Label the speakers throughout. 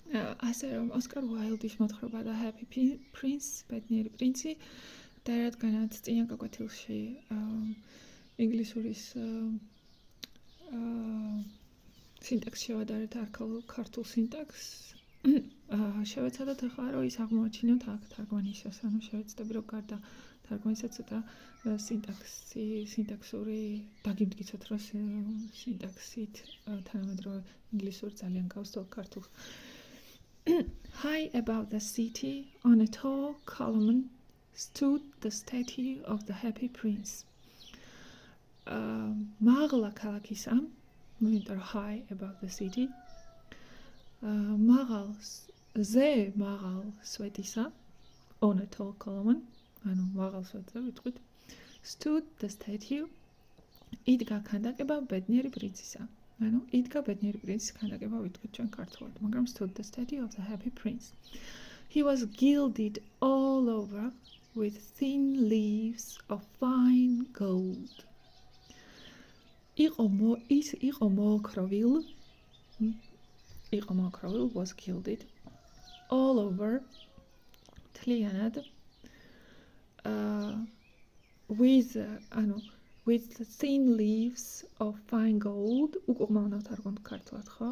Speaker 1: ასე რომ ოსკარ უაილდის მოთხრობა და Happy Prince, ბედნიერი პრინცი და რადგანაც წინა გაკვეთილში ინგლისურის სინტაქსს შევადარეთ ქართულ სინტაქსს შევეცადოთ ახლა რომ ის აღმოაჩინოთ აქ თარგმანისას, ანუ შევეცდები რომ გარდა თარგმანისა ცოტა სინტაქსური დაგიმტკიცოთ რომ სინტაქსით თანამედროვე ინგლისური ძალიან გავს თო ქართულს. High above the city, on a tall column, stood the statue of the Happy Prince. Mაღლა ქალაქისა, მოინტერო high above the city. მაღალ სვეტისა, on a tall column, ანუ მაღალ სვეტზე ვიტყვით. Stood the statue, იდგა ქანდაკება ბედნიერი პრინცისა. ანუ იდგა ბედნიერი პრინცის ქანდაკება ვიტყვით ჩვენ ქართულად, მაგრამ stood the statue of the Happy Prince. He was gilded all over with thin leaves of fine gold. იყო მოოქროვილი, was gilded all over თლიანად with thin leaves of fine gold. უკუღმავნავთ არგონთ ქართულად, ხო?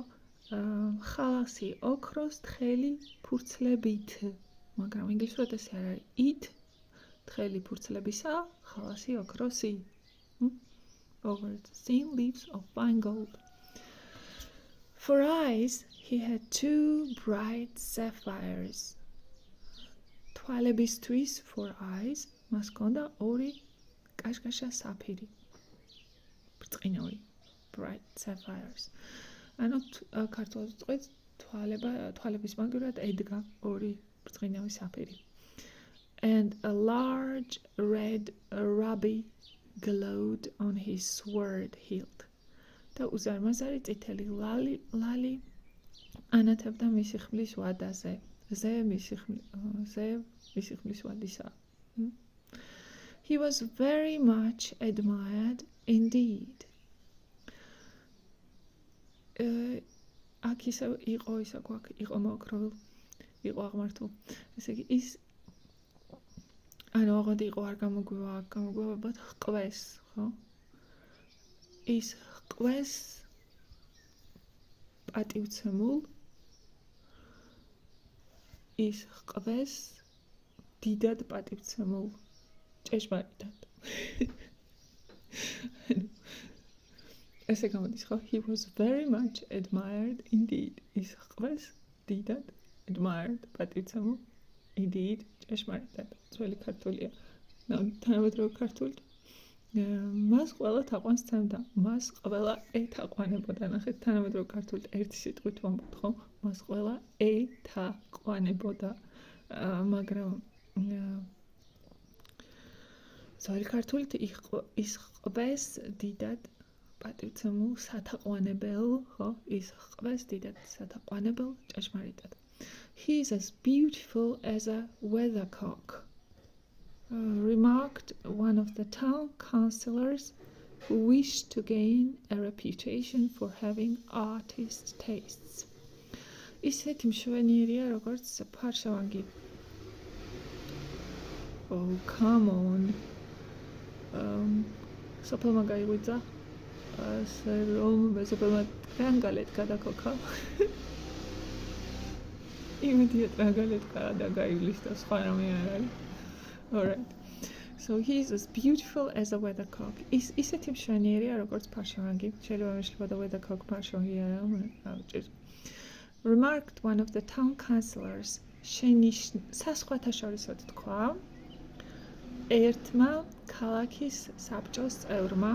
Speaker 1: ხალასი ოქროს თხელი ფურცლებით. მაგრამ ინგლისურად ესე არ არის. it თხელი ფურცლებისა, ხალასი ოქროსი. Over the thin leaves of fine gold. For eyes, he had 2 bright sapphires. თვალებისთვის for eyes, მას ჰქონდა 2 კაშკაშა საფირი. ბრწყინვალე, bright sapphires. ანუ ქართულად ვიტყვით თვალების მაგივრად ედგა 2 ბრწყინვალე საფირი. And a large red ruby glowed on his sword hilt. და უზარმაზარი წითელი ლალი ანათებდა მისი ხმლის ვადაზე. მისი ხმლის ვადისა. He was very much admired indeed. აქ ისევ იყო მოოქროვილი, იყო აღმართული. ესე იგი ის ანუ აღოდი იყო არ გამოგვივებათ ჰყვეს, ხო? ის ჰყვეს პატივცემულ, ის ჰყვეს დიდად პატივცემულ ჭეშმარიტად. ესე გამოდის, ხო? He was very much admired indeed. ის ჰყვეს დიდად admired პატივცემულ indeed ჭეშმარიტად. ძველი ქართულია. თანამედროვე ქართული მას ყველა თაყვანს სცემდა, მას ყველა ეთაყვანებოდა. ნახეთ, თანამედროვე ქართული ერთი სიტყვით ვამბობთ, ხო? მას ყველა ეთაყვანებოდა. მაგრამ ძველი ქართულით ის ჰყვეს დიდად პატივცემულ სათაყვანებელ, ხო? ის ჰყვეს დიდად სათაყვანებელ ჭეშმარიტად. He is as beautiful as a weathercock. Remarked one of the town councillors who wished to gain a reputation for having artist tastes. ისეთი მშვენიერია, როგორც ფარშავანგი. Oh, come on. სოფელმა გაიღვიძა, ასე რომ სოფელმა ტრანგალეთ გადაქოქა. იმედია ტრანგალეთ გადაგაივლის და სხვა რამე არ არის. Alright. So he is as beautiful as a weathercock. ისეთი მშვენიერია, როგორც ფარშავანგი. შეიძლება მეშლება და weathercock ფარშავანგი არა, ავჭირ. Remarked one of the town councillors. სასხვათა შორისად თქვა ერთმა ქალაქის საბჭოს წევრმა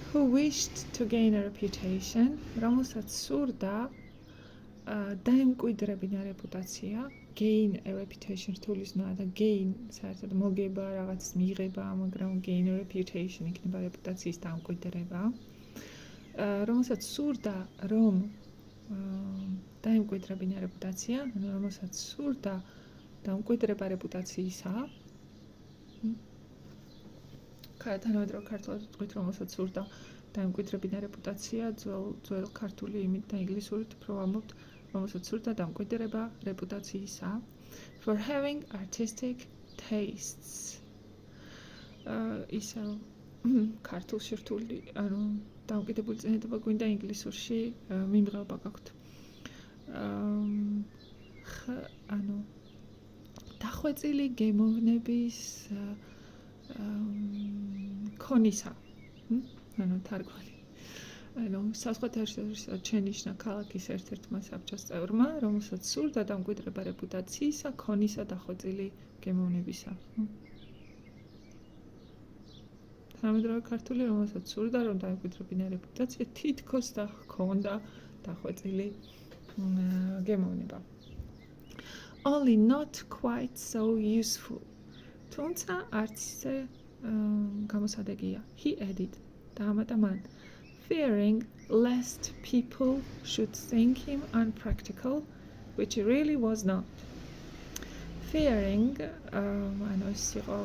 Speaker 1: who wished to gain a reputation, რომელსაც სურდა დაემკვიდრებინა რეპუტაცია, gain a reputation რთულისნაა და gain საერთოდ მოგება, რაღაც მიღება, მაგრამ gain a reputation იქნება რეპუტაციის დამკვიდრება, რომელსაც სურდა რომ დაემკვიდრებინა რეპუტაცია, ანუ რომელსაც სურდა დამკვიდრება რეპუტაციისა. თანამედროვე ქართულად ვიტყვით, რომელსაც სურდა დაიმკვიდრებინა რეპუტაცია ძველ ქართული იმით და ინგლისურით უფრო ვამბობთ, რომელსაც სურდა დამკვიდრება რეპუტაციისა. For having artistic tastes. ისე ქართულში რთული, ანუ დამკვიდრებული წინადადება გვინდა ინგლისურში მიმღება გაქვთ. ანუ დახვეწილი გემოვნების ქონისა. ანუ თარგმანი. ანუ საზღვათაერთაშორისო ჩენიშნა ქალაქის ერთ-ერთმა საბჭოს წევრმა, რომელსაც სურდა დამკვიდრება რეპუტაციისა, ქონისა დახვეწილი გემოვნებისა. თანამედროვე ქართული, რომელსაც სურდა რომ დაემკვიდრებინა რეპუტაცია, თითქოს და ჰქონდა დახვეწილი გემოვნება. Only not quite so useful. თუმცა არც ისე გამოსადეგია. He added. დაამატა მან. Fearing lest people should think him unpractical, which he really was not. Fearing, ანუ ის იყო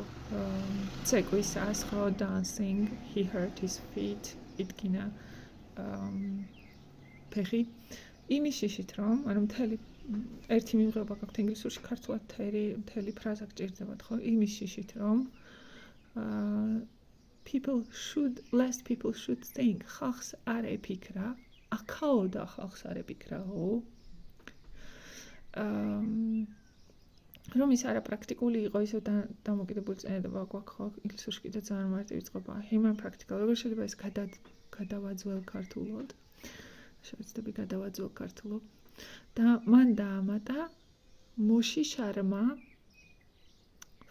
Speaker 1: ცეკვისას ხო dancing, he hurt his feet, იდგინა ფეხი. იმის შიშით რომ, ანუ მთელი ერთი მიმღება გაქვთ ინგლისურში, ქართულად მთელი ფრაზა გჭირდებათ ხო? იმის შიშით რომ lest people should think ხალხს არ ეფიქრა, აქაოდა ხალხს არ ეფიქრაო. რომ ის არაპრაქტიკული იყო, ისე დამოკიდებული წინადადება გვაქვს ხო? ინგლისურში კიდე ძალიან მარტივი წყობა. Human practical. როგორ შეიძლება ეს გადავაძველ ქართულოდ? შევეცდები გადავაძველ ქართულოდ. და მან დაამატა მოში შარმა,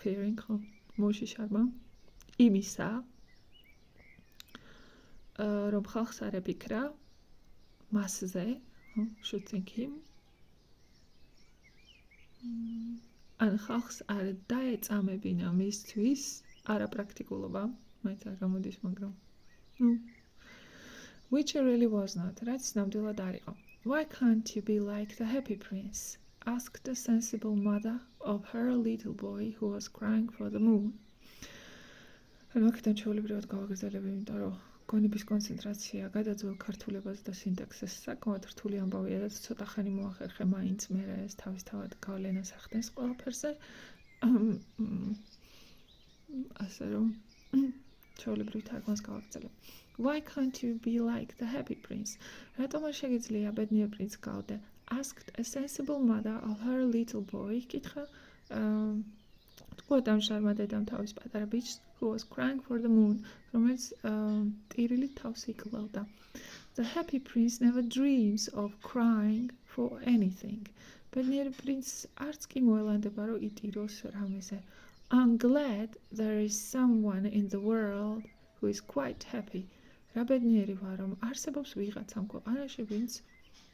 Speaker 1: fearing ხო? მოში შარმა იმისა, რომ ხალხს არ ეფიქრა მასზე, should think him. ან ხალხს არ დაეწამებინა მისთვის არაპრაქტიკულობა, მაინც არ გამოდის, მაგრამ which really was not, რაც ნამდვილად არ იყო. Why can't you be like the happy prince? Asked the sensible mother of her little boy who was crying for the moon. ანუ აქედან ჩვეულებრივად გავაგრძელებ, იმიტომ რომ გონების კონცენტრაცია გადაძველ ქართულებაზე და სინტაქსის საკმაოდ რთული ამბავია და ცოტა ხანი მოახერხე მაინც მე ეს თავისთავად გავლენას ახდენს ყველაფერზე. ასე რომ ჩვეულებრივ თარგმანს გავაგრძელებ. Why can't you be like the happy prince? რატომ არ შეგიძლია ბედნიერ პრინცს გავდე? Asked a sensible mother of her little boy. კითხა თქვა დამშარმა დედამ თავის პატარა ბიჭს, who was crying for the moon, რომელიც ტირილით თავს იკლავდა. The happy prince never dreams of crying for anything. ბედნიერი პრინცს არც კი მოელანდება, რომ იტიროს რამეზე. I'm glad there is someone in the world who is quite happy. რა ბედნიერი ვარ, რომ არსებობს ვიღაცა ამ ქვეყანაში, ვინც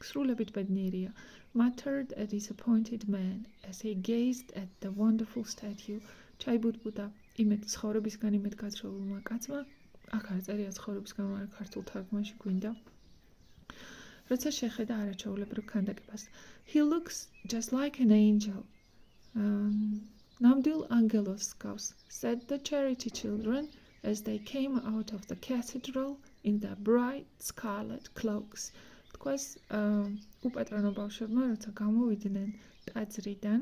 Speaker 1: სრულებით ბედნიერია. Muttered a disappointed man as he gazed at the wonderful statue. ჩაიბუტბუდა იმედ ცხოვრებისგან იმედ გაძრეულმა კაცმა. აქ არ წერია ცხოვრებისგან, მაგრამ ქართულ თარგმანში გვინდა. როცა შეხედა არაჩვეულებრივ ქანდაკებას. He looks just like an angel. ნამდვილ ანგელოს გავს, said the charity children as they came out of the cathedral in their bright scarlet cloaks. თქვას უპატრონო ბავშვებმა, როცა გამოვიდნენ ტაძრიდან,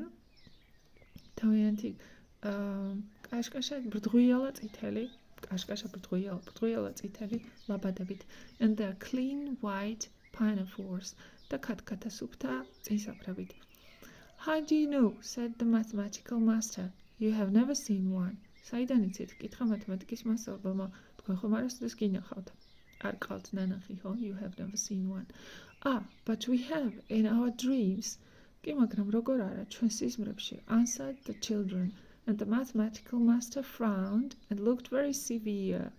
Speaker 1: თავიანთი კაშკაშა ბრდღუიალა წითელი, ბრდღუიალა წითელი ლაბადებით, and their clean white pinafores და ქათქათა სუფთა წინსაფრებით. How do you know? Said the mathematical master. You have never seen one. საიდან იცით? კითხა მათემატიკის მასწავლებელმა. თქვენ ხომ არასოდეს გინახავთ? არ ყავთ ნანახი, ხო? You have never seen one. But we have in our dreams. კი, მაგრამ როგორ არა, ჩვენ სიზმრებში, answered the children, and the mathematical master frowned and looked very severe.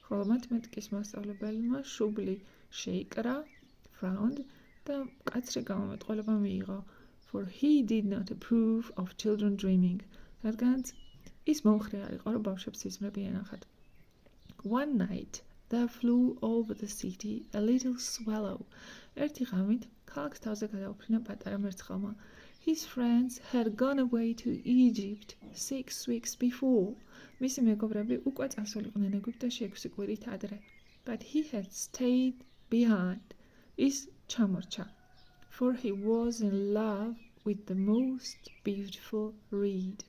Speaker 1: ხოლო მათემატიკის მასწავლებელმა შუბლი შეიკრა, frowned, და კაცრი გამომეტყველება მიიღო. For he did not approve of children dreaming. რადგანაც ის მომხრე არ იყო, რომ ბავშვებს სიზმრები ენახათ. One night there flew over the city a little swallow. ერთი ღამით ქალაქს თავზე გადაუფრინა პატარა მერცხალმა. His friends had gone away to Egypt 6 weeks before. მისი მეგობრები უკვე წასულიყვნენ ეგვიპტეში 6 კვირით ადრე. but he had stayed behind. Is chamorcha, for he was in love with the most beautiful reed.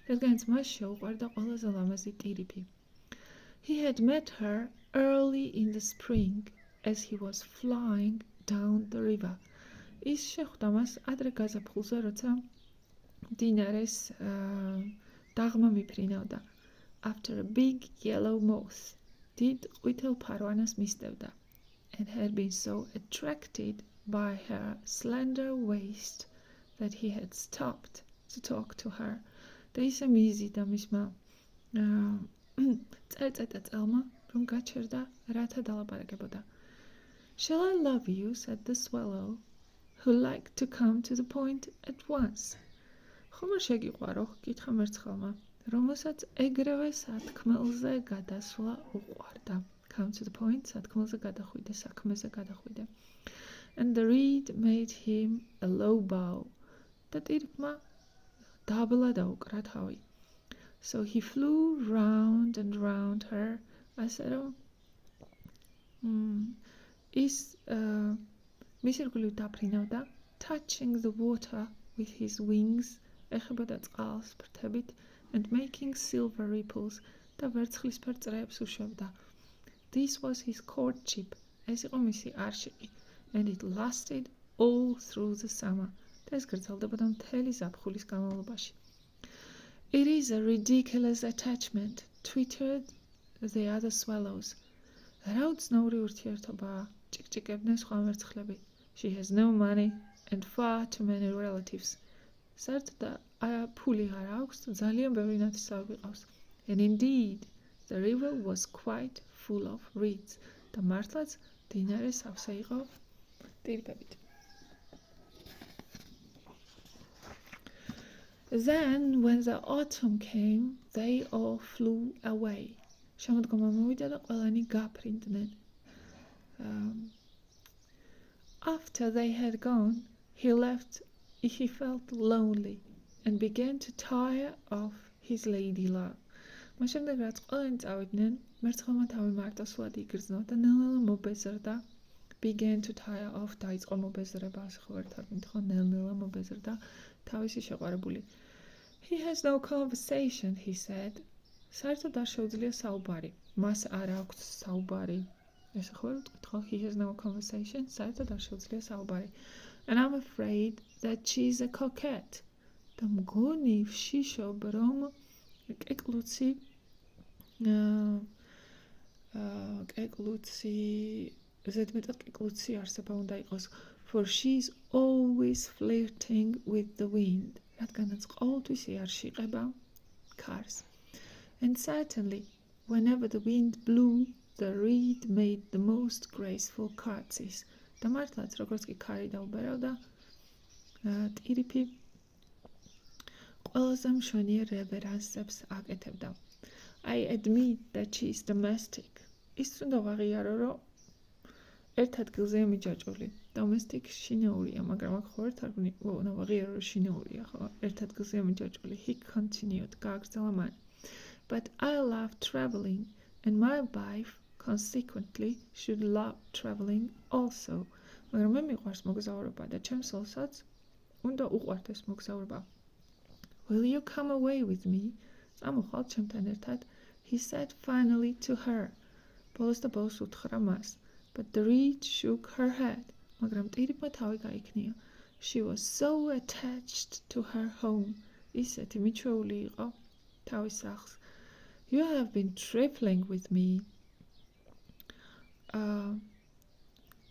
Speaker 1: რადგანაც მას შეუყვარდა ყველაზე ლამაზი ტირიფი. He had met her early in the spring as he was flying down the river. ის შეხვდა მას ადრე გაზაფხულზე, როცა მდინარეს დაღმა მიფრინავდა. After a big yellow moth, დიდ ყვითელ ფარვანას მისდევდა, and had been so attracted by her slender waist that he had stopped to talk to her. და ისე მიიზიდა მისმა წერწეტა წელმა, რომ გაჩერდა რათა დალაპარაკებოდა. Shall I love you, said the swallow, who liked to come to the point at once. ხომ არ შეგიყვარო, კითხა მერცხალმა, რომელსაც ეგრევე სათქმელზე გადასვლა უყვარდა. Come to the point, სათქმელზე გადახვიდე, საქმეზე გადახვიდე. And the reed made him a low bow. და ტირიფმა დაბლა დაუკრა თავი. So he flew round and round her, ასე რომ ის მისი რგვლივ დაფრინავდა, touching the water with his wings, ეხებოდა წყალს ფრთებით, and making silver ripples, და ვერცხლისფერ წრეებს უშვებდა. This was his courtship, ეს იყო მისი არშიყი, and it lasted all through the summer. და ეს გრძელდებოდა მთელი ზაფხულის განმავლობაში. It is a ridiculous attachment, twittered the other swallows. რა უცნაური ურთიერთობაა, ჭიკჭიკებდნენ სხვა ვერცხლები. She has no money and far too many relatives. საერთოდ ფული არ აქვს, ძალიან ბევრი ნათესავები ყავს. And indeed, the river was quite full of reeds. და მართლაც მდინარე სავსე იყო ტირიფებით. Then, when the autumn came, they all flew away. შემოდგომა მოვიდა და ყველანი გაფრინდნენ. After they had gone, he felt lonely and began to tire of his lady love. მას შემდეგ რაც ყველანი წავიდნენ, მერცხალმა თავი მარტოსულად იგრძნო და ნელ-ნელა მობეზრდა. Began to tire of, დაიწყო მობეზრება, ასე ხო ვერ თარგმნით ხო, ნელ-ნელა მობეზრდა თავისი შეყვარებული. He has no conversation, he said. საერთოდ არ შეუძლია საუბარი. მას არ აქვს საუბარი. ესე ხო ვერ ვიტყვით ხო? He has no conversation, საერთოდ არ შეუძლია საუბარი. And I'm afraid that she's a coquette. და მგონი ვშიშობ, რომ კეკლუცი ზედმეტად კეკლუცი არსება უნდა იყოს. For she's always flirting with the wind. რადგანაც ყოველთვის იარშიყება ქარს. And certainly, whenever the wind blew, the reed made the most graceful curtsies. და მართლაც, როგორც კი ქარი დაუბერავდა, ტირიფი ყველაზე მშვენიერ რევერანსებს აკეთებდა. I admit that she is domestic. ის უნდა ვაღიარო, რომ ერთ ადგილზეა მიჯაჭვული. Domestic შინაურია, მაგრამ აქ ხო ვერ თარგმნი, უნდა ვაღიარო, რომ შინაურია, ხო? ერთ ადგილზეა მიჯაჭვული. He continued, გააგრძელა მან. But I love traveling, and my wife, consequently, should love traveling also. მაგრამ მე მიყვარს მოგზაურობა და ჩემს ოლსაც უნდა უყვარდეს მოგზაურობა. Will you come away with me? წამოხვალ ჩემთან ერთად, he said finally to her. ბოლოს და ბოლოს უთხრა მას. But the reed shook her head. მაგრამ ტირიფმა თავი გაიქნია. She was so attached to her home. ისეთი მიჩვეული იყო თავის სახლს. You have been trifling with me.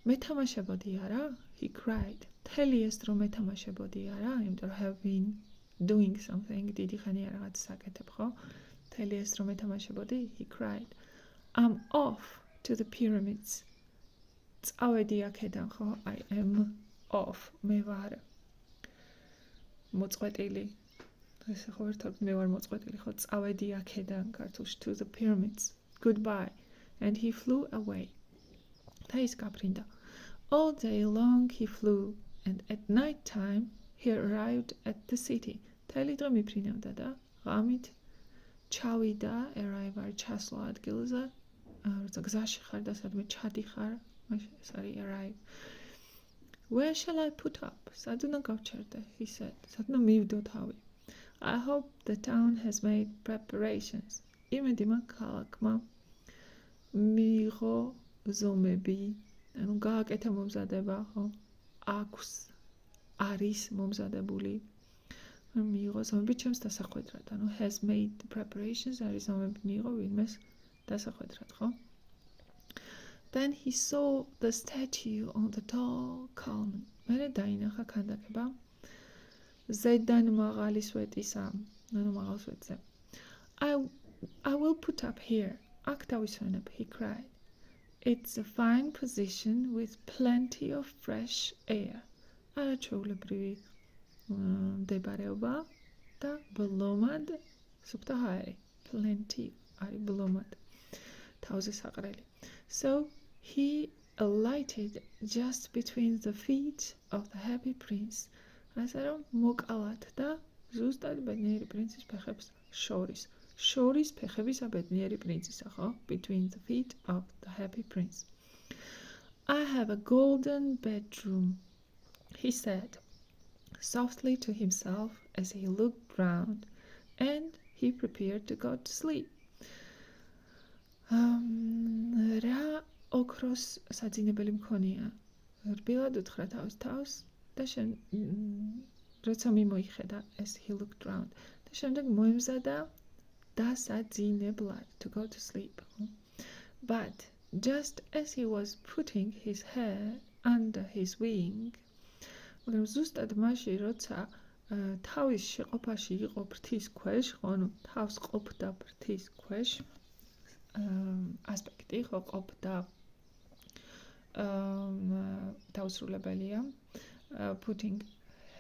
Speaker 1: მეთამაშებოდი არა? He cried. მთელი ეს დრო მეთამაშებოდი არა? იმიტომ რომ have been doing something. დიდი ხანია რაღაც საკეთებ, ხო? მთელი ეს დრო მეთამაშებოდი? He cried. I'm off to the pyramids. წავედი აქედან, ხო? I am off. მე ვარ მოწყვეტილი. ესე ხო ერთად მე ვარ მოწყვეტილი, ხო? წავედი აქედან, ქართულში to the pyramids. Goodbye. And he flew away. და ის გაფრინდა. All day long he flew, and at night time he arrived at the city. მთელი დღე მიფრინავდა და ღამით ჩავიდა, arrive-არ ჩასვლა ადგილზე, როცა გზაში ხარ და სადმე ჩადიხარ, მაშინ ეს არის arrive. Where shall I put up? სად უნდა გავჩერდე? He said. სად უნდა მივდო თავი? I hope the town has made preparations. იმედი მაქვს ქალაქმა მიიღო ზომები, ანუ გააკეთა მომზადება, ხო? აქვს, არის მომზადებული. მიიღო ზომები ჩემს დასახვედრად, ანუ has made preparations, არის ზომები მიიღო ვინმეს დასახვედრად, ხო? Then he saw the statue on the tall column. მერე დაინახა ქანდაკება ზედან მაღალი სვეტისა, ანუ მაღალ სვეტზე. I will put up here. აქ დავისვენებ, he cried. It's a fine position with plenty of fresh air. არაჩვეულებრივი მდებარეობა და ბლომად სუფთა ჰაერი. Plenty არის ბლომად. თავზე საყრელი. So he alighted just between the feet of the happy prince. ასე რომ მოკალათ და ზუსტად ბედნიერი პრინცის ფეხებს შორის. შორის ფეხებისა ბედნიერი პრინცისა, ხო? Between the feet of the happy prince. I have a golden bedroom, he said softly to himself as he looked round, and he prepared to go to sleep. რა ოქროს საძინებელი მქონია. რბილად უთხრა თავის თავს და როცა მიმოიხედა as he looked round და შემდეგ მოემზადა დასაძინებლად to go to sleep. But just as he was putting his head under his wing, მაგრამ ზუსტად მაშინ როცა თავის შეყოფაში იყო ფრთის ქვეშ, ხო, ანუ თავს ყოფდა ფრთის ქვეშ, ასპექტი ხო ყოფდა დაუსრულებელია, putting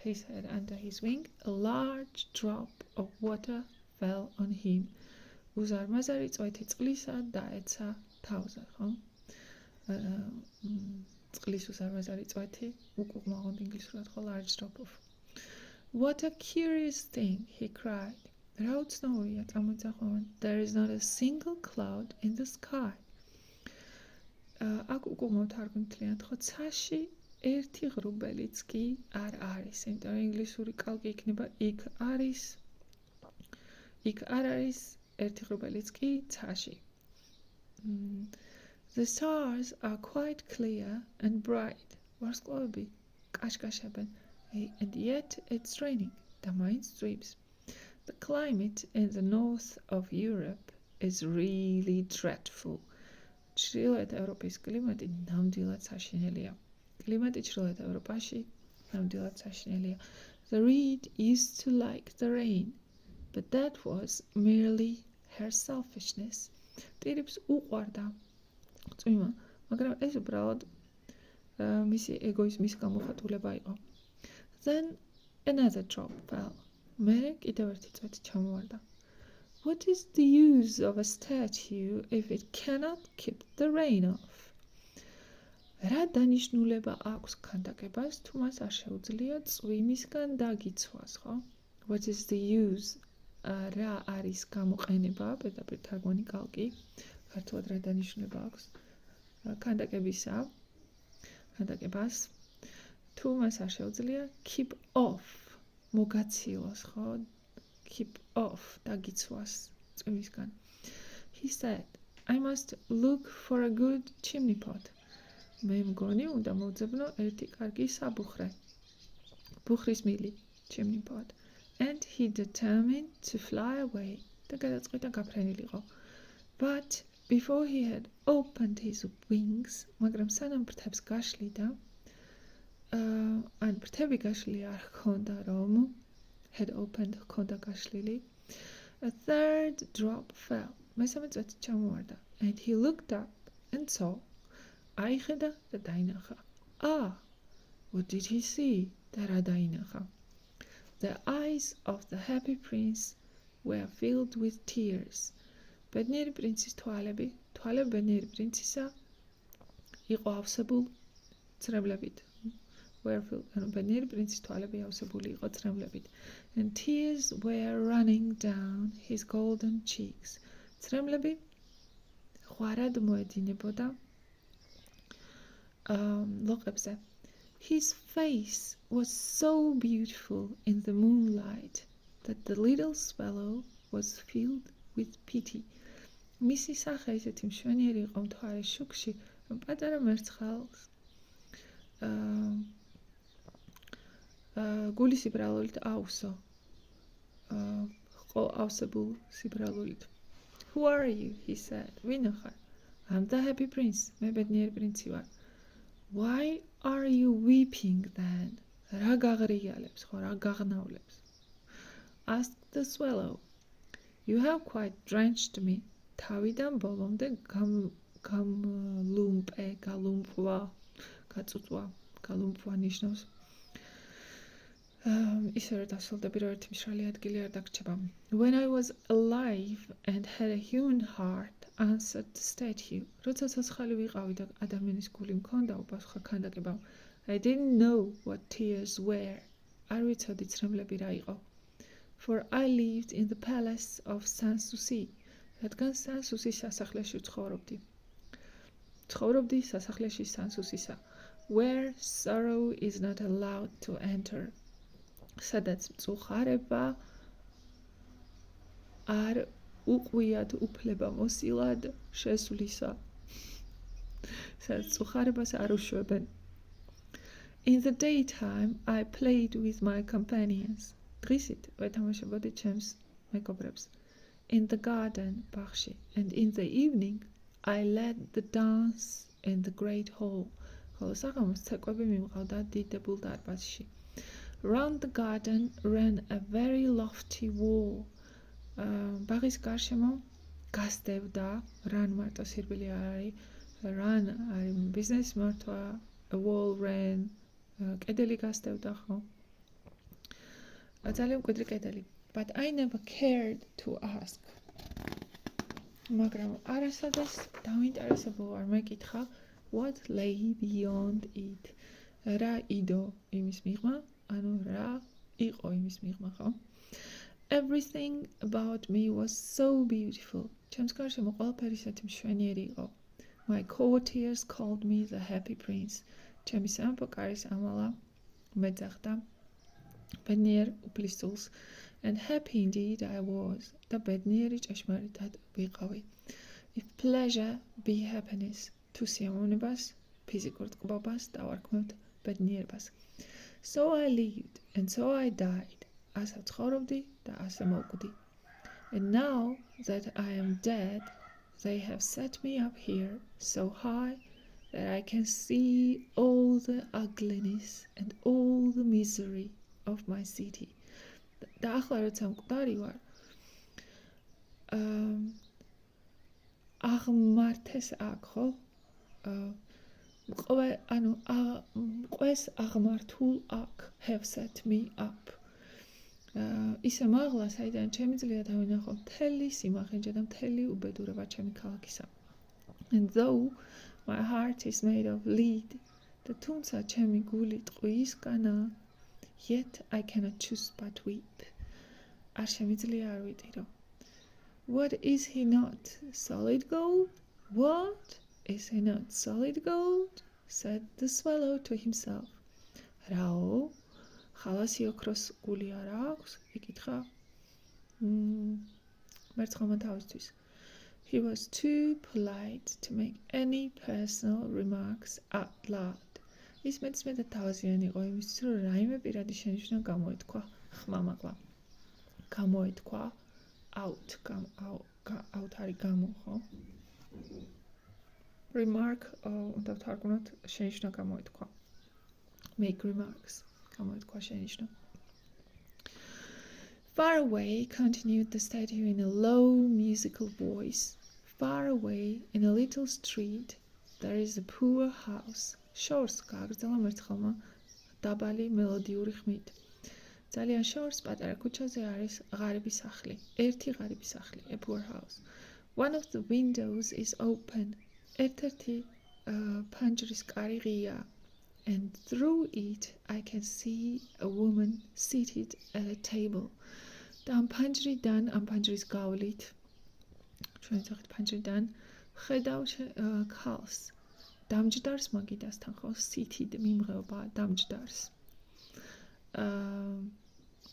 Speaker 1: his head under his wing, a large drop of water fell on him. უზარმაზარი წვეთი წყლისა დაეცა თავზე, ხო? წყლის უზარმაზარი წვეთი უკუღმაღონდა ინგლისურად, ხო, large drop of. What a curious thing, he cried. რა უცნაურია, წამოიძახავენ. There is not a single cloud in the sky. აქ უკუღმავთ არგუნთლიანად, ხო, ცაში ერთი ღრუბელიც კი არ არის, იმიტომ რომ ინგლისური კალკი იქნება იქ არის, იქ არ არის ერთი ღრუბელიც კი ცაში. The stars are quite clear and bright. ვარსკვლავები კაშკაშებენ, and yet it's raining. და მაინც წვიმს. The climate in the north of Europe is really dreadful. ჩრდილოეთ ევროპის კლიმატი ნამდვილად საშინელია. კლიმატი ჩრდილოეთ ევროპაში ნამდვილად საშინელია. The reed used to like the rain, but that was merely her selfishness. ტირიფს უყვარდა წვიმა, მაგრამ ეს უბრალოდ მისი ეგოიზმის გამოხატულება იყო. Then another drop fell. მერე კიდევ ერთი წვეთი ჩამოვარდა. What is the use of a statue if it cannot keep the rain off? რა დანიშნულება აქვს ქანდაკებას, თუ მას არ შეუძლია წვიმისგან დაგიცვას, ხო? What is the use? რა არის გამოყენება, პირდაპირ თარგმანი კალკი, ქართულად რა დანიშნულება აქვს ქანდაკებას, თუ მას არ შეუძლია keep off, მოგაცილოს, ხო? Keep off, დაგიცვას წვიმისგან. He said, I must look for a good chimney pot. მე მგონი უნდა მოვძებნო ერთი კარგი საბუხრე. ბუხრის მილი, chimney pot. And he determined to fly away. და გადაწყვიტა გაფრენილიყო. But before he had opened his wings, მაგრამ სანამ ფრთებს გაშლიდა, ან ფრთები გაშლილი არ ჰქონდა რომ, had opened ჰქონდა გაშლილი, a third drop fell. მესამე წვეთი ჩამოვარდა. And he looked up and saw. აიხედა და დაინახა. What did he see? და რა დაინახა? The eyes of the happy prince were filled with tears. ბედნიერი პრინცის თვალები ბედნიერი პრინცისა იყო ავსებულ წრემლებით. Were filled, ბედნიერი პრინცის თვალები ავსებული იყო წრემლებით. And tears were running down his golden cheeks. წრემლები მრღვარად მოედინებოდა ლოყებზე. His face was so beautiful in the moonlight that the little swallow was filled with pity. მისი სახე ისეთი მშვენიერი იყო მთვარის შუქში, რომ პატარა მერცხალს გული სიბრალულით აუსო. ავსებულ სიბრალულით. Who are you? He said. ვინ ხარ? I'm the happy prince. მე ბედნიერი პრინცი ვარ. Why are you weeping then? რა გაღრიალებს ხო, რა გაღნავლებს? Asked the swallow. You have quite drenched me. თავიდან ბოლომდე გალუმპვა ნიშნავს. ისე რომ დასრულდები, რომ ერთი მშრალი ადგილი არ დაგრჩება. When I was alive and had a human heart, answered the statue. როცა ცოცხალი ვიყავი და ადამიანის გული მქონდა, უპასუხა ქანდაკებამ. I didn't know what tears were. არ ვიცოდი ცრემლები რა იყო. For I lived in the palace of Sans-Souci. რადგან Sans-Soucis სასახლეში ცხოვრობდი. ცხოვრობდი სასახლეში Sans-Soucis-ისა. Where sorrow is not allowed to enter. სადაც მწუხარება არ უყვიათ უფლება მოსილად შესვლისა. სადაც მწუხარებას არ უშვებენ. In the daytime I played with my companions. დღისით ვეთამაშებოდი ჩემს მეგობრებს. In the garden, ბაღში, and in the evening I led the dance in the great hall. ხოლო საღამოს ცეკვები მიმყავდა დიდებულ დარბაზში. Round the garden ran a very lofty wall. ბაღის გარშემო გასდევდა, run მარტო სირბილი არ არის, run არის ბიზნესის მართვა, a wall ran, კედელი გასდევდა, ხო? ძალიან მკვიდრი კედელი. But I never cared to ask. მაგრამ არასოდეს დავინტერესებულ არ მეკითხა, what lay beyond it. რა იდო იმის მიღმა, ანუ რა იყო იმის მიღმა, ხო? Everything about me was so beautiful. ჩემს გარშემო ყველაფერი ისეთი მშვენიერი იყო. My courtiers called me the happy prince. ჩემი სამეფო კარის ამალა მეძახდა ბედნიერ უფლისწულს. And happy indeed I was. და ბედნიერი ჭეშმარიტად ვიყავი. If pleasure be happiness. თუ სიამოვნებას, ფიზიკურ ტკბობას დავარქმევთ ბედნიერებას. So I lived and so I died. ასე ცხოვრობდი და ასე მოვკვდი. And now that I am dead, they have set me up here so high that I can see all the ugliness and all the misery of my city. და ახლა როცა მკვდარი ვარ, აღმართეს აქ, ხო? ყველს აღმართულ აქ, have set me up. ისე მაღლა, საიდან შემიძლია დავინახო მთელი სიმახინჯე და მთელი უბედურება ჩემი ქალაქისა. And though my heart is made of lead, და თუმცა ჩემი გული ტყვიისგანაა, yet I cannot choose but weep. არ შემიძლია არ ვიტირო. What is he not? Solid gold? What? Is he not solid gold? Said the swallow to himself. რაო? ხალასი ოქროს გული არ აქვს? იკითხა მერცხალმა თავისთვის. He was too polite to make any personal remarks out loud. ის მეცმედა თავაზიანი იყო იმისთვის, რომ რაიმე პირადი შენიშვნა გამოეთქვა ხმამაღლა. გამოეთქვა out არის გამო, ხო? Remark უნდა ვთარგმნოთ შენიშვნა გამოეთქვა. Make remarks. გამოეთქვა შენიშვნა. Far away, continued the statue in a low musical voice. Far away, in a little street, there is a poor house. Shores გააგრძელა მერცხალმა დაბალი მელოდიური ხმით. ძალიან შორს პატარა ქუჩაზე არის ღარიბი სახლი. ერთი ღარიბი სახლი, a poor house. One of the windows is open. ერთ-ერთი ფანჯრის კარი ღია. And through it I can see a woman seated at a table. და ამ ფანჯრიდან, ამ ფანჯრის გავლით, ჩვენ ვთქვით ფანჯრიდან, ხედავ ქალს დამჯდარს მაგიდასთან ხო სითიდ მიმღეობა დამჯდარს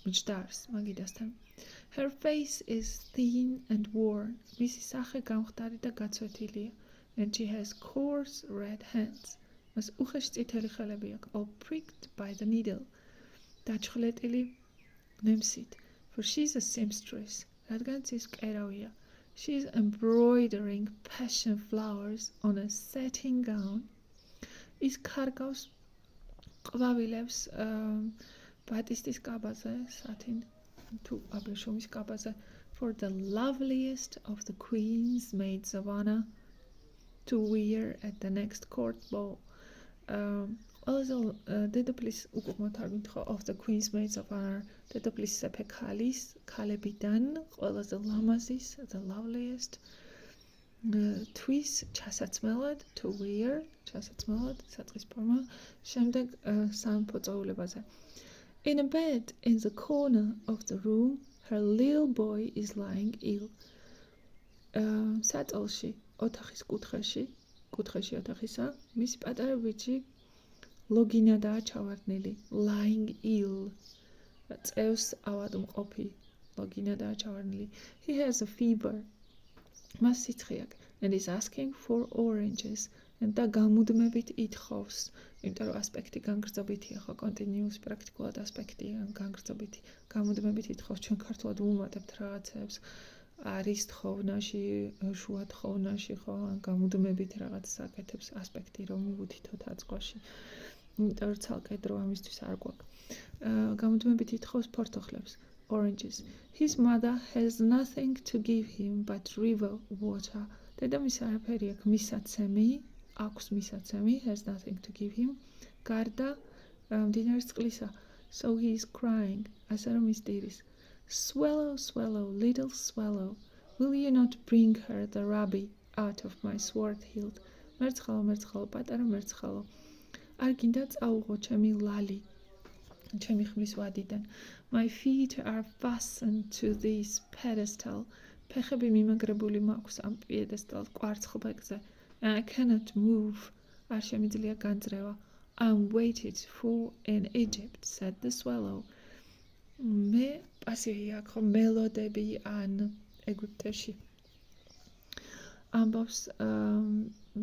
Speaker 1: მჯდარს მაგიდასთან Her face is thin and worn მისი სახე გამხდარი და გაცვეთილია and she has coarse red hands მას უხეში წითელი ხელები აქვს all pricked by the needle დაჩხლეტილი ნემსით for she's a seamstress რადგან ის მკერავია She's embroidering passion flowers on a satin gown. Is kargავს ყვავილებს ბატისტის კაბაზე, satin თუ აბრეშუმის კაბაზე for the loveliest of the queen's maids of honor to wear at the next court ball. Also დედოფლის უკუღმოთარგმნით ხო of the queen's maids of honor დედოფლის სეფე ქალის ქალებიდან ყველაზე ლამაზის the loveliest თვის ჩასაცმელად to wear ჩასაცმელად საწყის ფორმა შემდეგ სამეფო წვეულებაზე In a bed in the corner of the room her little boy is lying ill საწოლში ოთახის კუთხეში ოთახისა მისი პატარა ბიჭი ლოგინადაა ჩავარდნილი lying ill წევს ავადმყოფი ლოგინადაა ჩავარდნილი He has a fever მას სიცხე აქვს and is asking for oranges and და გამუდმებით ითხოვს იმიტომ რომ ასპექტი განგრძობითია ხო კონტინიუს პრაქტიკულად ასპექტი განგრძობითი გამუდმებით ითხოვს ჩვენ ქართულად ვუმატებთ რაღაცებს არის თხოვნაში შუა თხოვნაში ხო გამუდმებით რაღაც საკეთებს ასპექტი რომ მივუთითოთ აწყვაში იმიტომ რომ ცალკე დრო ამისთვის არ გვაქვს გამუდმებით ითხოვს ფორთოხლებს oranges His mother has nothing to give him but river water დედამის არაფერი აქვს მისაცემი has nothing to give him გარდა მდინარის წყლისა so he is crying ასე რომ ისტირის Swallow, swallow, little swallow will you not bring her the ruby out of my sword hilt მერცხალო პატარა მერცხალო არ გინდა წაუღო ჩემი ლალი ჩემი ხმლის ვადიდან My feet are fastened to this pedestal ფეხები მიმაგრებული მაქვს ამ პიედესტალ კვარცხლბეკზე and I cannot move არ შემიძლია განძრევა I'm waited for in Egypt said the swallow მე პასივია ხო მელოდები ან ეგვიპტეში ამბობს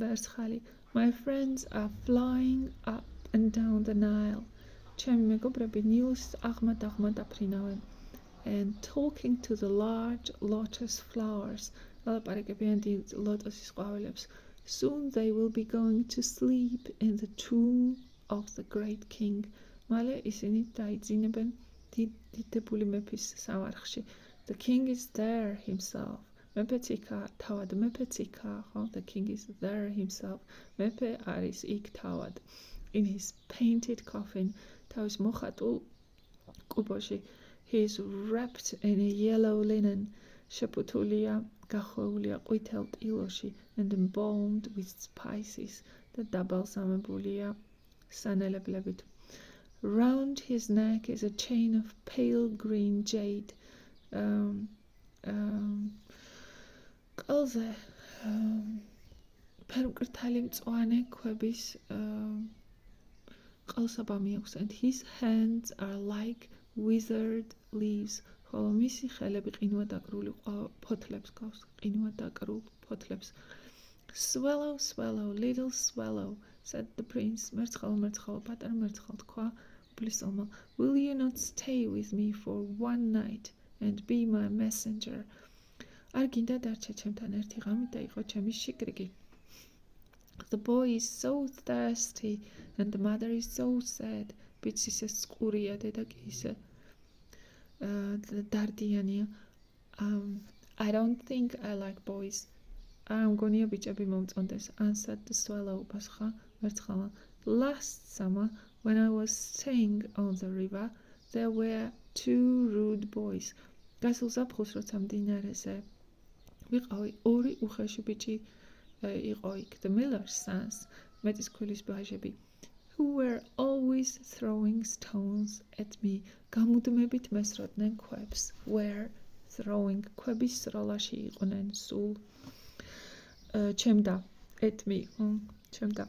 Speaker 1: ვერცხალი My friends are flying up and down the Nile. ჩემი მეგობრები ნილს აღმად აფრინავენ. And talking to the large lotus flowers. ლაპარაკებიან ლოტოსის ყვავილებს. Soon they will be going to sleep in the tomb of the great king. მალე ისინი დაიძინებენ დიდებული მეფის სამარხში. The king is there himself. მეფეც იქაა, თავად მეფეც იქაა, ხო? The king is there himself. მეფე არის იქ თავად. In his painted coffin, თავის მოხატულ კუბოში. He is wrapped in a yellow linen. შეფუთულია, გახვეულია ყვითელ ტილოში and embalmed with spices. და დაბალსამებულია სანელებლებით. Round his neck is a chain of pale green jade. Qalze ფერმკრთალი მწვანე ქვების ყალსაბამი აქვს and his hands are like withered leaves ხოლო მისი ხელები ყინვადაკრული ფოთლებს გავს ყინვადაკრულ ფოთლებს Swallow, swallow, little swallow said the prince მერცხალო პატარა მერცხალ თქვა უფლისწულმა Will you not stay with me for one night and be my messenger არ გინდა დარჩე ჩემთან ერთი ღამე და იყო ჩემი შიკრიკი The boy is so thirsty and the mother is so sad ბიჭი ისე წყურია დედა კი ისე დარდიანია I don't think I like boys არ მგონია ბიჭები მომწონდეს answered the swallow პასუხა მერცხალმა Last summer when I was staying on the river there were two rude boys გასულ ზაფხულს როცა მდინარეზე ვიყავი ორი უხეში ბიჭი იყო იქ the miller's sons მეტისქვილის ბაჟები who were always throwing stones at me გამუდმებით მესროდნენ ქვებს were throwing ქვების სროლაში იყვნენ სულ ჩემდა at me ჩემდა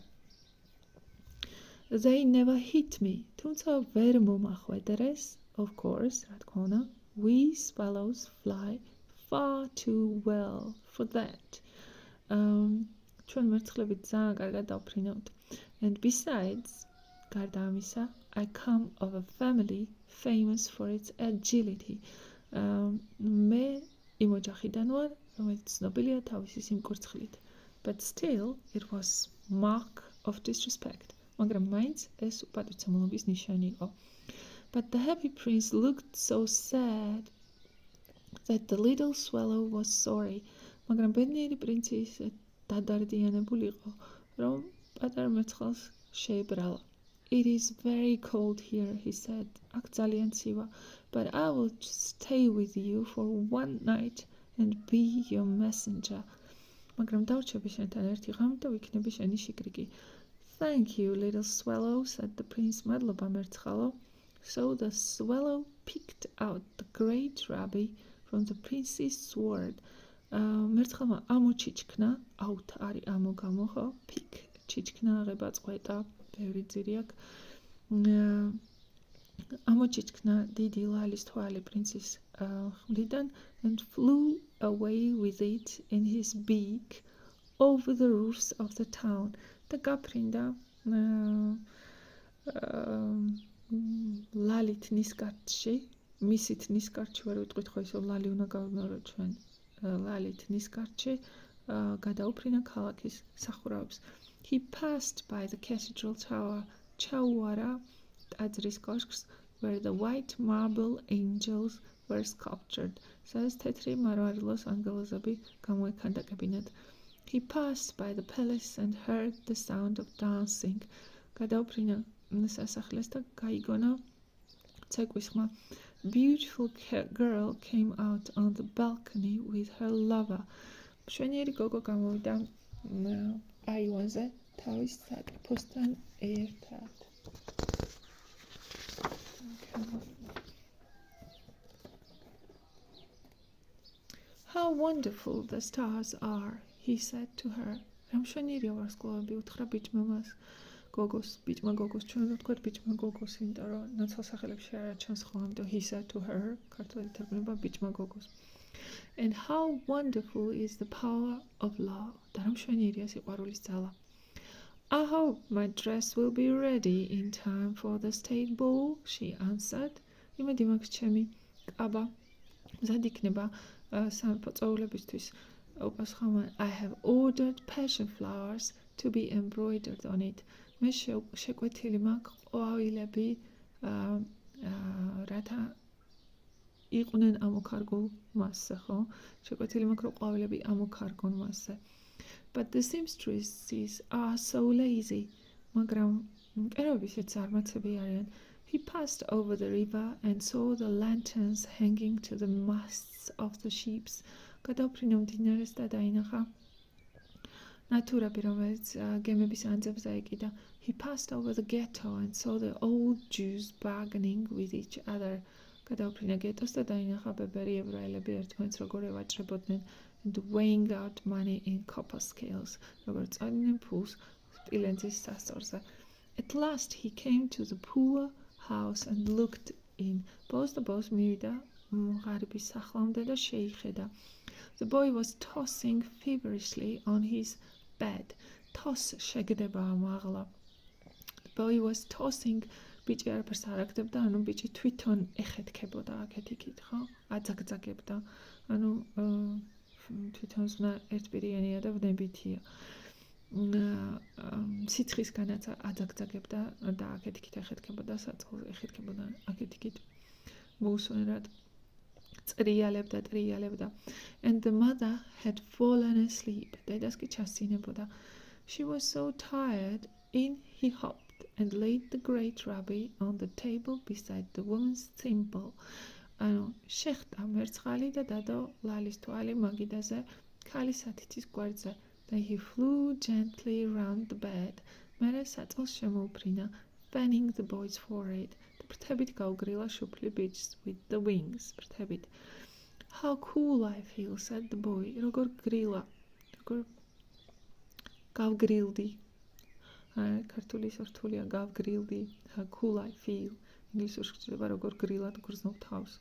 Speaker 1: they never hit me თუმცა ვერ მომახვედრეს of course რა თქმა უნდა we swallows fly far too well for that ჩვენ მერცხლები ძალიან კარგად დავფრინავთ and besides გარდა ამისა I come of a family famous for its agility მე იმ ოჯახიდან ვარ რომელიც ცნობილია თავისი სიმკვრივით but still it was mark of disrespect მაგრამ მაინც ეს უპატივცემულობის ნიშანი იყო but the happy prince looked so sad that the little swallow was sorry მაგრამ ბედნიერი პრინცი ისე დადარდიანებული იყო რომ პატარა მერცხალს შეებრალა It is very cold here, he said. აქ ძალიან ცივა, but I will stay with you for one night and be your messenger. მაგრამ დავრჩები შენთან ერთი ღამით და ვიქნები შენი შიკრიკი. Thank you, little swallow, said the prince. მადლობა მერცხალო. So the swallow picked out the great rabbit from the prince's sword. მერცხალმა ამოჩიჩქნა, out არის ამოგამო, ხო? Pick, ჩიჩქნა, აღება, წყვეტა. ბევრი ძირი აქვს ამოჩიჩქნა დიდი ლალის თვალი პრინცის ხმლიდან and flew away with it in his beak over the roofs of the town და გაფრინდა ლალით ნისკარტში მისით ნისკარტში ვერ ვიტყვით ხო ისო ლალი უნდა გავიმეოროთ ჩვენ ლალით ნისკარტში გადაუფრინა ქალაქის სახურავებს He passed by the cathedral tower, Chauara, ტაძრის კოშკს, where the white marble angels were sculptured. სადაც თეთრი მარმარილოს ანგელოზები გამოექანდაკებინათ. He passed by the palace and heard the sound of dancing. გადაუფრინა სასახლეს და გაიგონა ცეკვის ხმა. Beautiful girl came out on the balcony with her lover. მშვენიერი გოგო გამოვიდა აივანზე თავის საკრიფოსთან ერთად. How wonderful the stars are, he said to her. რა მშვენიერია ვარსკვლავები, უთხრა ბიჭმა მას. ბიჭმა გოგოს, ჩვენ ვთქვათ ბიჭმა გოგოს, იმიტომ რომ ნაცვალსახელებში არ ჩანს ხო, ამიტომ he said to her, ქართულად ითარგმნება ბიჭმა გოგოს. And how wonderful is the power of love. და რა მშვენიერია სიყვარულის ძალა. I hope my dress will be ready in time for the state ball, she answered. იმედი მაქვს ჩემი კაბა მზად იქნება სამეფო წვეულებისთვის. უპასუხა I have ordered passion flowers to be embroidered on it. მე შეკვეთილი მაქვს ყვავილები რათა იყვნენ ამოქარგულ მასზე, ხო? შეკვეთილი მაქვს რომ ყვავილები ამოქარგონ მასზე. But the seamstresses are so lazy. მაგრამ მკერვები ისეთ ზარმაცები არიან. He passed over the river and saw the lanterns hanging to the masts of the ships. გადაუფრინა მდინარეს და დაინახა ნატურები, რომელიც გემების ანძებს დაეკიდა. He passed over the ghetto and saw the old Jews bargaining with each other. გადაუფრინა გეტოს და დაინახა ბებერი ებრაელები ერთმანეთს როგორ ევაჭრებოდნენ and weighing out money in copper scales. როგორ წავიდნენ ფულს სპილენძის სასწორზე. At last he came to the poor house and looked in. ბოლოს და ბოლოს მივიდა ღარიბის სახლამდე და შეიხედა. The boy was tossing feverishly on his bed. Toss შეგდება მაღლა. The boy was tossing ბიჭი არაფერს არ აგდებდა, ანუ ბიჭი თვითონ ეხეთქებოდა აქეთ იქით, ხო? აძაგძაგებდა. ანუ თვითონ ზნა ერთპირიანია და ვნებითია. სიცხისგანაც აძაგძაგებდა და აქეთ იქით ეხეთქებოდა, საწყლზე ეხეთქებოდა, აქეთ იქით მოусვენრად ტრიალებდა. And the mother had fallen asleep. დედას კი ჩასცინებოდა. She was so tired, in he hopped and laid the great rabbit on the table beside the woman's thimble. ანუ შეხტა მერცხალი და დადო ლალის თვალი მაგიდაზე ქალის ათითის გვერდზე. Then he flew gently round the bed. მერე საწყლს შემოუფრინა, fanning the boy's forehead. ფრთებით გაუგრილა შუფლი ბიჭს with the wings. ფრთებით. How cool I feel, said the boy. როგორ გრილა, როგორ გავგრილდი. ქართული სართულია გავგრილდი. How cool I feel. ინგლისურში გვჭირდება როგორ გრილად გრძნობ თავს.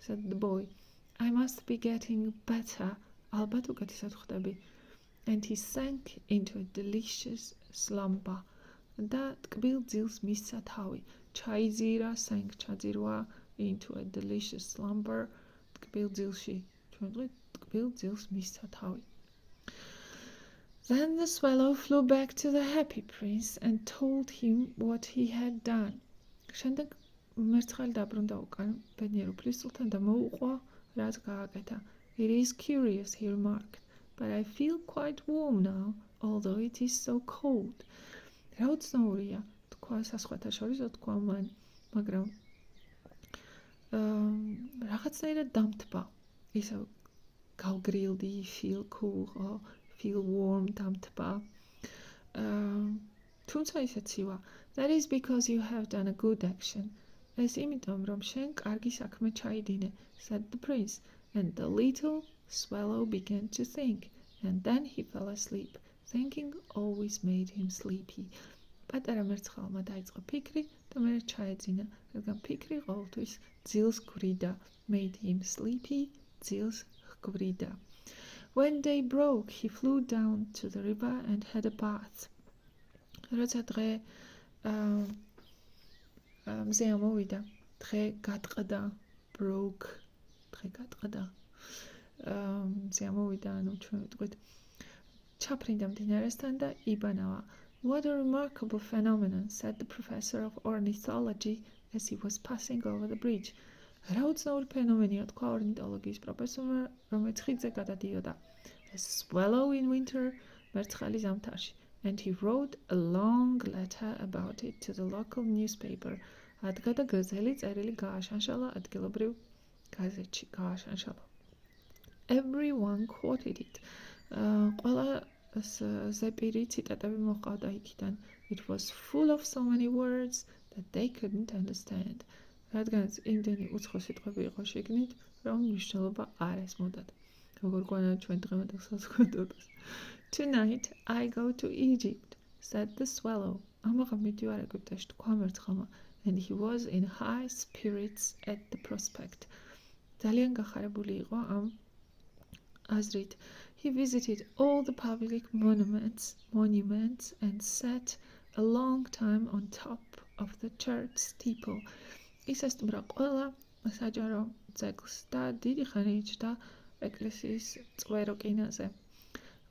Speaker 1: Said the boy. I must be getting better. ალბათ უკეთესად ხდები. And he sank into a delicious slumber. და ტკბილ ძილს მისცა თავი. ჩაიძირა, sank ჩაძირვა into a delicious slumber. ტკბილ ძილში. ჩვენ ვთქვით ტკბილ ძილს მისცა თავი. Then the swallow flew back to the happy prince and told him what he had done. შემდეგ მერცხალი დაბრუნდა უკან ბედნიერ უფლისწულთან და მოუყვა რაც გააკეთა. It is curious, he remarked, but I feel quite warm now, although it is so cold. რა უცნაურია, თქვა სასხვათა შორის, თქვა მან, მაგრამ რაღაცნაირად დამთბა. ისე გავგრილდი, feel cool, feel warm, დამთბა. თუმცა ისეც ივა. That is because you have done a good action. ეს იმიტომ, რომ შენ კარგი საქმე ჩაიდინე, said the prince, and the little swallow began to think, and then he fell asleep. Thinking always made him sleepy. პატარა მერცხალმა დაიწყო ფიქრი და მერე ჩაეძინა, რადგან ფიქრი ყოველთვის ძილს გვრიდა. Made him sleepy, ძილს ჰგვრიდა. When day broke, he flew down to the river and had a bath. როცა დღე მზე ამოვიდა, დღე გადყდა, broke, დღე გადყდა. მზე ამოვიდა, ანუ ჩვენ ვიტყვით, ჩაფრინდა მდინარესთან და იბანავა. What a remarkable phenomenon, said the professor of ornithology as he was passing over the bridge. რა უცნაური ფენომენია, თქვა ორნითოლოგიის პროფესორმა, რომელიც ხიდზე გადადიოდა. A swallow in winter, მერცხალი ზამთარში. And he wrote a long letter about it to the local newspaper. ადგა და გრძელი წერილი გააშანშალა ადგილობრივ გაზეთში, გააშანშალა. Everyone quoted it. ყველა ზეპირი ციტატები მოჰყავდა იქიდან. It was full of so many words that they couldn't understand. რადგანაც იმდენი უცხო სიტყვები იყო შიგნით, რომ მნიშვნელობა არ ესმოდათ. როგორ გვანაა ჩვენ დღევანდელ საზოგადოებას. Tonight I go to Egypt, said the swallow. ამაღამ მიდივარ ეგვიპტეში, თქვა მერცხალმა, and he was in high spirits at the prospect. ძალიან გახარებული იყო ამ აზრით. He visited all the public monuments and sat a long time on top of the church steeple. ის ესტუმრა ყველა საჯარო ძეგლს და დიდი ხანი იჯდა ეკლესიის წვერო კინაზე.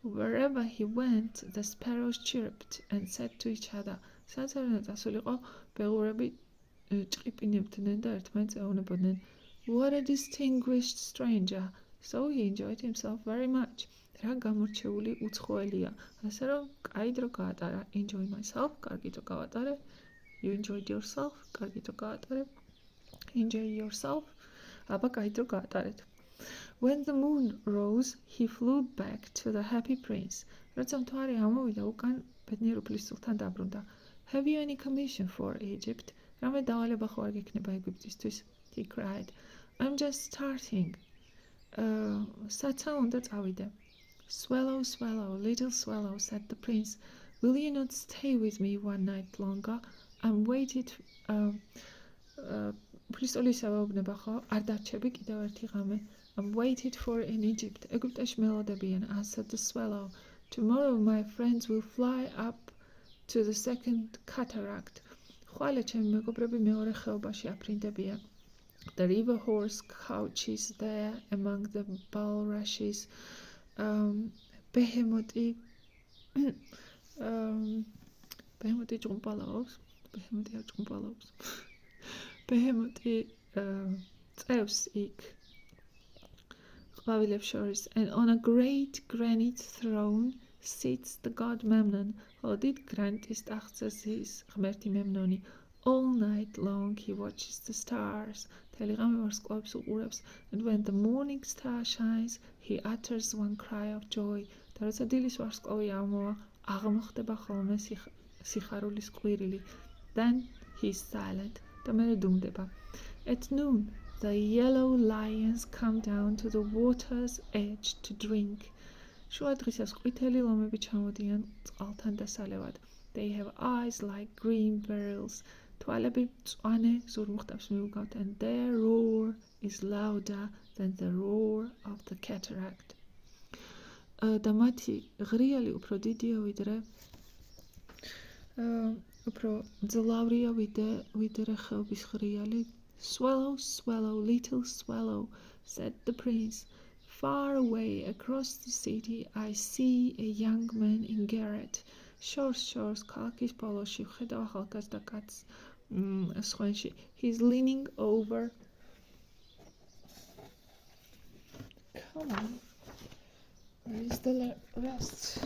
Speaker 1: Wherever he went, the sparrows chirped and said to each other. სადაც არ უნდა წასულიყო, ბეღურები ჭყიპინებდნენ და ერთმანეთს ეუბნებოდნენ. What a distinguished stranger! So he enjoyed himself very much. რა გამორჩეული უცხოელია. ასე რომ, კაი დრო გაატარა. Enjoy myself, კარგი დრო გავატარე. You enjoyed yourself, კარგი დრო გაატარე. Enjoy yourself, აბა კაი დრო გაატარეთ. When the moon rose, he flew back to the happy prince. როცა მთვარე ამოვიდა, უკან ბედნიერ უფლისწულთან დაბრუნდა. Have you any commission for Egypt? რამე დავალება ხო არ გექნება ეგვიპტისთვის? He cried. I'm just starting. საცა უნდა წავიდე. Swallow, swallow, little swallow, said the prince. Will you not stay with me one night longer? I'm waited. უფლისწულის ევეუბნება ხო? არ დარჩები კიდევ ერთი ღამე. I'm waited for in Egypt. ეგვიპტეში მელოდებიან, answered the swallow. Tomorrow my friends will fly up to the second cataract. ხვალე ჩემი მეგობრები მეორე ხეობაში აფრინდებიან. The river horse couches there among the bulrushes. Behemoti ჭუმპალაობს. Behemoti არ ჭუმპალაობს. Behemoti წევს იქ ყვავილებს შორის, and on a great granite throne sits the god Memnon. Ოდით გრანიტის ტახტზე ზის ღმერთი მემნონი. All night long he watches the stars. მთელი ღამე ვარსკვლავებს უყურებს, and when the morning star shines, he utters one cry of joy. და როცა დილის ვარსკვლავი ამოვა, აღმოხდება ხოლმე სიხარულის ყვირილი. Then he is silent. და მერე დუმდება. At noon, the yellow lions come down to the water's edge to drink. შუადღისას ყვითელი ლომები ჩამოდიან წყალთან დასალევად. They have eyes like green beryls. თვალები მწვანე ზურმუხტებს მიუგავთ, and their roar is louder than the roar of the cataract. და მათი ღრიალი უფრო დიდია ვიდრე უფრო ძლავრია ვიდრე ხეობის ღრიალი. Swallow, swallow, little swallow, said the prince. Far away across the city I see a young man in garret. Shores, ქალაქის ბოლოში ვხედავ ახალგაზრდა კაცს სხვენში. He's leaning over. Come on. Where is the rest?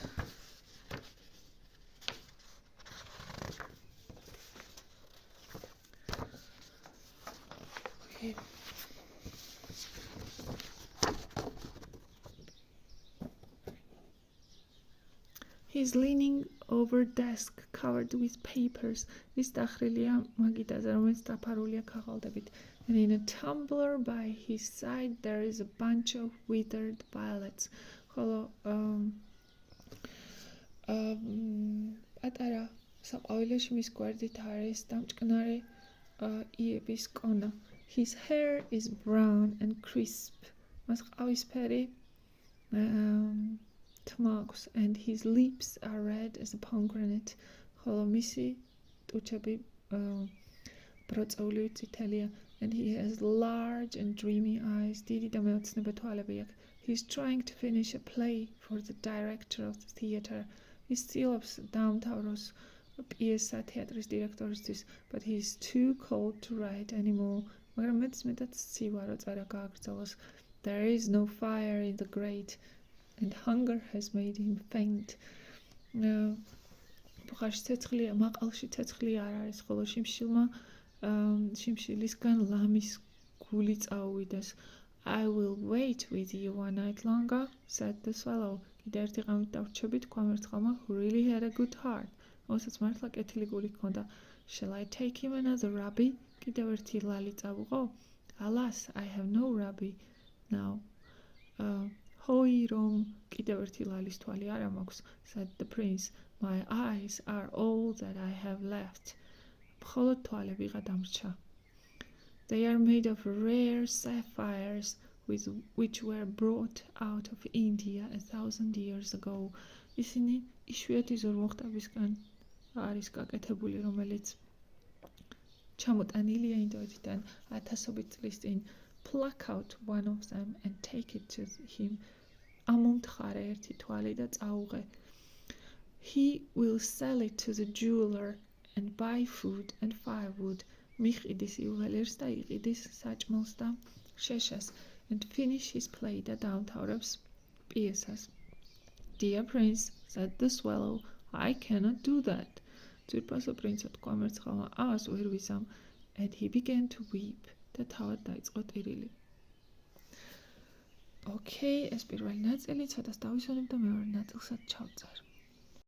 Speaker 1: Okay. He's leaning over desk covered with papers. ის დახრილია მაგიდაზე, რომელიც დაფარულია ქაღალდებით. And in a tumbler by his side there is a bunch of withered violets. ხოლო პატარა საყვავილეში მის გვერდით არის დამჭკნარი იების კონა. His hair is brown and crisp. მას ყავისფერი თმაქვს, and his lips are red as a pomegranate. ხოლო მისი ტუჩები ბროწეული წითელია, and he has large and dreamy eyes. დიდი და მეოცნებე თვალები აქვს. He's trying to finish a play for the director of the theatre. ის ცდილობს დაამთავროს პიესა თეატრის დირექტორისთვის, but he's too cold to write anymore. მაგრამ მეტად სცივა რო წერა გააგრძელოს. There is no fire in the grate, and hunger has made him faint. ბუხარში ცეცხლია, მაყალში ცეცხლი არ არის, ხოლო შიმშილისგან ლამის გული წაუვიდეს. I will wait with you one night longer, said the swallow. კიდე ერთი ღამით დავრჩებით, ქვამერცხალმა, who really had a good heart. რომელსაც მართლა კეთილი გული ჰქონდა. Shall I take him another rubby? კიდევ ერთი ლალი წავუყო? Alas, I have no rubby now. Hoi რომ კიდევ ერთი ლალის თვალი არ მაქვს, said the prince. My eyes are all that I have left. მხოლოდ თვალებიღა დამრჩა. They are made of rare sapphires which were brought out of India 1,000 years ago. ისინი იშვიათი ზურმუხტებისგან არის გაკეთებული, რომელიც ჩამოტანილია ინდოეთიდან 1000 წლის წინ. Pluck out one of them and take it to him. ამომთხარე ერთი თვალი და წაუღე. He will sell it to the jeweler and buy food and firewood. მიყიდის იუველირს და იყიდის საჭმელს და შეშას, and finish his play და დაამთავრებს პიესას. Dear prince, said the swallow, I cannot do that. ძვირფასო პრინცო, თქვა მერცხალმა, ამას ვერ ვიზამ, and he began to weep. და თავად დაიწყო ტირილი. Okay, ეს პირველი ნაწილი, ცოტას დავისვენებ და მეორე ნაწილსაც ჩავწერ.